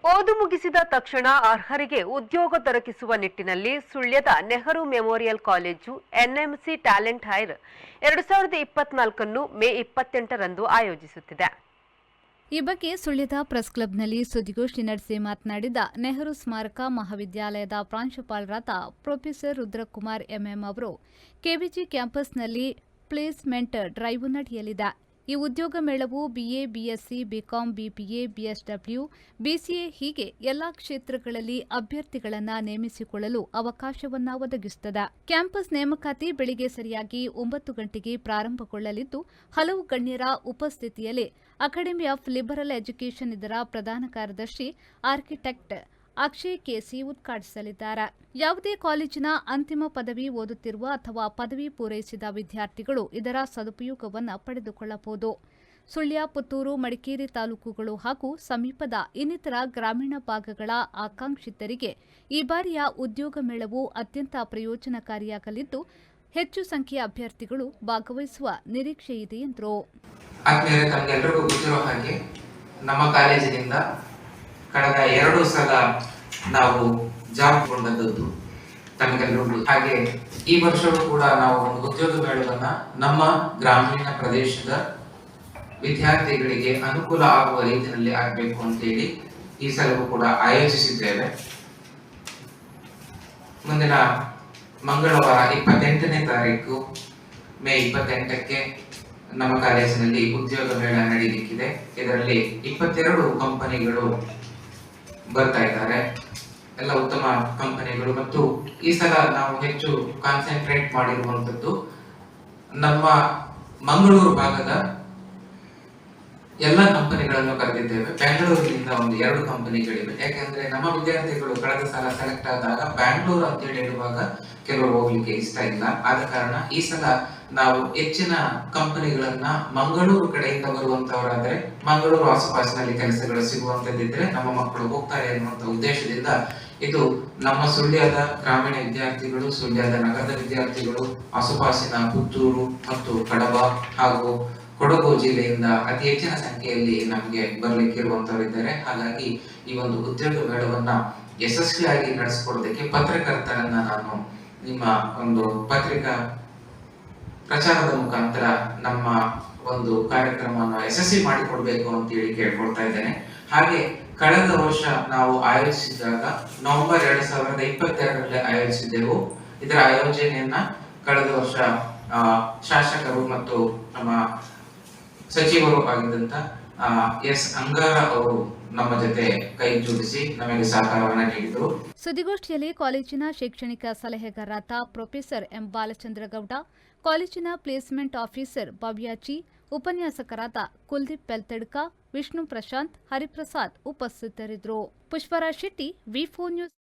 ಓದು ಮುಗಿಸಿದ ತಕ್ಷಣ ಅರ್ಹರಿಗೆ ಉದ್ಯೋಗ ದೊರಕಿಸುವ ನಿಟ್ಟಿನಲ್ಲಿ ಸುಳ್ಯದ Nehru memorial college NMC talent hire 2024 May 28ರಂದು ಆಯೋಜಿಸುತ್ತಿದೆ. ಈ ಬಗ್ಗೆ ಸುಳ್ಯದ ಪ್ರೆಸ್ ಕ್ಲಬ್ನಲ್ಲಿ ಸುದ್ದಿಗೋಷ್ಠಿ ನಡೆಸಿ ಮಾತನಾಡಿದ ನೆಹರು ಸ್ಮಾರಕ ಮಹಾವಿದ್ಯಾಲಯದ ಪ್ರಾಂಶುಪಾಲರಾದ ಪ್ರೊಫೆಸರ್ ರುದ್ರಕುಮಾರ್ ಎಂಎಂ ಅವರು, ಕೆವಿಜಿ ಕ್ಯಾಂಪಸ್ನಲ್ಲಿ ಪ್ಲೇಸ್ಮೆಂಟ್ ಡ್ರೈವ್ ನಡೆಯಲಿದೆ. ಈ ಉದ್ಯೋಗ ಮೇಳವು BA, BSc, BCom, BPA, BSW, BCA ಹೀಗೆ ಎಲ್ಲಾ ಕ್ಷೇತ್ರಗಳಲ್ಲಿ ಅಭ್ಯರ್ಥಿಗಳನ್ನು ನೇಮಿಸಿಕೊಳ್ಳಲು ಅವಕಾಶವನ್ನು ಒದಗಿಸುತ್ತದೆ. ಕ್ಯಾಂಪಸ್ ನೇಮಕಾತಿ ಬೆಳಿಗ್ಗೆ ಸರಿಯಾಗಿ 9 ಗಂಟೆಗೆ ಪ್ರಾರಂಭಗೊಳ್ಳಲಿದ್ದು, ಹಲವು ಗಣ್ಯರ ಉಪಸ್ಥಿತಿಯಲ್ಲಿ ಅಕಾಡೆಮಿ ಆಫ್ ಲಿಬರಲ್ ಎಜುಕೇಷನ್ ಇದರ ಪ್ರಧಾನ ಕಾರ್ಯದರ್ಶಿ ಆರ್ಕಿಟೆಕ್ಟ್ ಅಕ್ಷಯ್ ಕೆಸಿ ಉದ್ಘಾಟಿಸಲಿದ್ದಾರೆ. ಯಾವುದೇ ಕಾಲೇಜಿನ ಅಂತಿಮ ಪದವಿ ಓದುತ್ತಿರುವ ಅಥವಾ ಪದವಿ ಪೂರೈಸಿದ ವಿದ್ಯಾರ್ಥಿಗಳು ಇದರ ಸದುಪಯೋಗವನ್ನು ಪಡೆದುಕೊಳ್ಳಬಹುದು. ಸುಳ್ಯ, ಪುತ್ತೂರು, ಮಡಿಕೇರಿ ತಾಲೂಕುಗಳು ಹಾಗೂ ಸಮೀಪದ ಇನ್ನಿತರ ಗ್ರಾಮೀಣ ಭಾಗಗಳ ಆಕಾಂಕ್ಷಿತರಿಗೆ ಈ ಬಾರಿಯ ಉದ್ಯೋಗ ಮೇಳವು ಅತ್ಯಂತ ಪ್ರಯೋಜನಕಾರಿಯಾಗಲಿದ್ದು, ಹೆಚ್ಚು ಸಂಖ್ಯೆಯ ಅಭ್ಯರ್ಥಿಗಳು ಭಾಗವಹಿಸುವ ನಿರೀಕ್ಷೆ ಇದೆ ಎಂದರು. ತಮಗೆಲ್ಲರಿಗೂ ಗೊತ್ತಿರೋ ಹಾಗೆ ನಮ್ಮ ಕಾಲೇಜಿನಿಂದ ಕಳೆದ 2 ಸಲ ನಾವು ಜಾಬ್ ಕೊಂಡದ್ದು ತಮಗೆಲ್ಲರಿಗೂ. ಹಾಗೆ ಈ ವರ್ಷವೂ ಕೂಡ ನಾವು ಒಂದು ಉದ್ಯೋಗ ಮೇಳವನ್ನ ನಮ್ಮ ಗ್ರಾಮೀಣ ಪ್ರದೇಶದ ವಿದ್ಯಾರ್ಥಿಗಳಿಗೆ ಅನುಕೂಲ ಆಗುವ ರೀತಿಯಲ್ಲಿ ಆಗಬೇಕು ಅಂತೇಳಿ ಈ ಸಲವೂ ಕೂಡ ಆಯೋಜಿಸಿದ್ದೇವೆ. ಮುಂದಿನ ಮಂಗಳವಾರ 28ನೇ ತಾರೀಕು ಮೇ 28ಕ್ಕೆ ನಮ್ಮ ಕಾಲೇಜಿನಲ್ಲಿ ಉದ್ಯೋಗ ಮೇಳ ನಡೆಯಲಿಕ್ಕಿದೆ. ಇದರಲ್ಲಿ 22 ಕಂಪನಿಗಳು ಬರ್ತಾ ಇದ್ದಾರೆ. ಎಲ್ಲ ಉತ್ತಮ ಕಂಪನಿಗಳು. ಮತ್ತು ಈ ಸಲ ನಾವು ಹೆಚ್ಚು ಕಾನ್ಸಂಟ್ರೇಟ್ ಮಾಡಿರುವಂತದ್ದು ನಮ್ಮ ಮಂಗಳೂರು ಭಾಗದ ಎಲ್ಲ ಕಂಪನಿಗಳನ್ನು ಕರೆದಿದ್ದೇವೆ. ಬೆಂಗಳೂರಿನಿಂದ ಒಂದು 2 ಕಂಪನಿಗಳಿವೆ. ಯಾಕಂದ್ರೆ ನಮ್ಮ ವಿದ್ಯಾರ್ಥಿಗಳು ಕಳೆದ ಸಲ ಸೆಲೆಕ್ಟ್ ಆದಾಗ ಬ್ಯಾಂಗ್ಳೂರು ಅಂತೇಳಿ ಹೇಳುವಾಗ ಕೆಲವರು ಹೋಗ್ಲಿಕ್ಕೆ ಇಷ್ಟ ಇಲ್ಲ. ಆದ ಕಾರಣ ಈ ಸಲ ನಾವು ಹೆಚ್ಚಿನ ಕಂಪನಿಗಳನ್ನ ಮಂಗಳೂರು ಕಡೆಯಿಂದ ಬರುವಂತವರಾದ್ರೆ ಮಂಗಳೂರು ಆಸುಪಾಸಿನಲ್ಲಿ ಕೆಲಸಗಳು ಸಿಗುವಂತದ್ದಿದ್ರೆ ನಮ್ಮ ಮಕ್ಕಳು ಹೋಗ್ತಾರೆ ಅನ್ನುವಂತ ಉದ್ದೇಶದಿಂದ ಇದು ನಮ್ಮ ಸುಳ್ಯದ ಗ್ರಾಮೀಣ ವಿದ್ಯಾರ್ಥಿಗಳು, ಸುಳ್ಯದ ನಗರದ ವಿದ್ಯಾರ್ಥಿಗಳು, ಆಸುಪಾಸಿನ ಪುತ್ತೂರು ಮತ್ತು ಕಡಬ ಹಾಗೂ ಕೊಡಗು ಜಿಲ್ಲೆಯಿಂದ ಅತಿ ಹೆಚ್ಚಿನ ಸಂಖ್ಯೆಯಲ್ಲಿ ನಮಗೆ ಬರ್ಲಿಕ್ಕೆ ಇರುವಂತವರಿದ್ದಾರೆ. ಹಾಗಾಗಿ ಈ ಒಂದು ಉದ್ಯೋಗ ಮೇಳವನ್ನ ಯಶಸ್ವಿಯಾಗಿ ನಡೆಸಿಕೊಡೋದಕ್ಕೆ ಪತ್ರಕರ್ತರನ್ನ ನಾನು ನಿಮ್ಮ ಒಂದು ಪತ್ರಿಕಾ ಪ್ರಚಾರದ ಮುಖಾಂತರ ನಮ್ಮ ಒಂದು ಕಾರ್ಯಕ್ರಮವನ್ನು ಯಶಸ್ವಿ ಮಾಡಿಕೊಡ್ಬೇಕು ಅಂತ ಹೇಳಿ ಕೇಳ್ಕೊಳ್ತಾ ಇದ್ದೇನೆ. ಹಾಗೆ ಕಳೆದ ವರ್ಷ ನಾವು ಆಯೋಜಿಸಿದಾಗ ನವೆಂಬರ್ 2022ರಲ್ಲಿ ಆಯೋಜಿಸಿದ್ದೆವು. ಇದರ ಆಯೋಜನೆಯನ್ನ ಕಳೆದ ವರ್ಷ ಶಾಸಕರು ಮತ್ತು ನಮ್ಮ ಸಚಿವರು ಆಗಿದ್ದಂತ ಎಸ್ ಅಂಗಾರ ಅವರು ನಮ್ಮ ಜೊತೆ ಕೈ ಜೋಡಿಸಿ ನಮಗೆ ಸಹಕಾರವನ್ನು ನೀಡಿದರು. ಸುದ್ದಿಗೋಷ್ಠಿಯಲ್ಲಿ ಕಾಲೇಜಿನ ಶೈಕ್ಷಣಿಕ ಸಲಹೆಗಾರರಾದ ಪ್ರೊಫೆಸರ್ ಎಂ ಬಾಲಚಂದ್ರಗೌಡ, ಕಾಲೇಜಿನ ಪ್ಲೇಸ್ಮೆಂಟ್ ಆಫೀಸರ್ ಭವ್ಯಾಚಿ, ಉಪನ್ಯಾಸಕರಾದ ಕುಲ್ದೀಪ್ ಪೆಲ್ತಡ್ಕ, ವಿಷ್ಣು ಪ್ರಶಾಂತ್, ಹರಿಪ್ರಸಾದ್ ಉಪಸ್ಥಿತರಿದ್ದರು. ಪುಷ್ಪರಾಜ್ ಶೆಟ್ಟಿ, ವಿ4 ನ್ಯೂಸ್.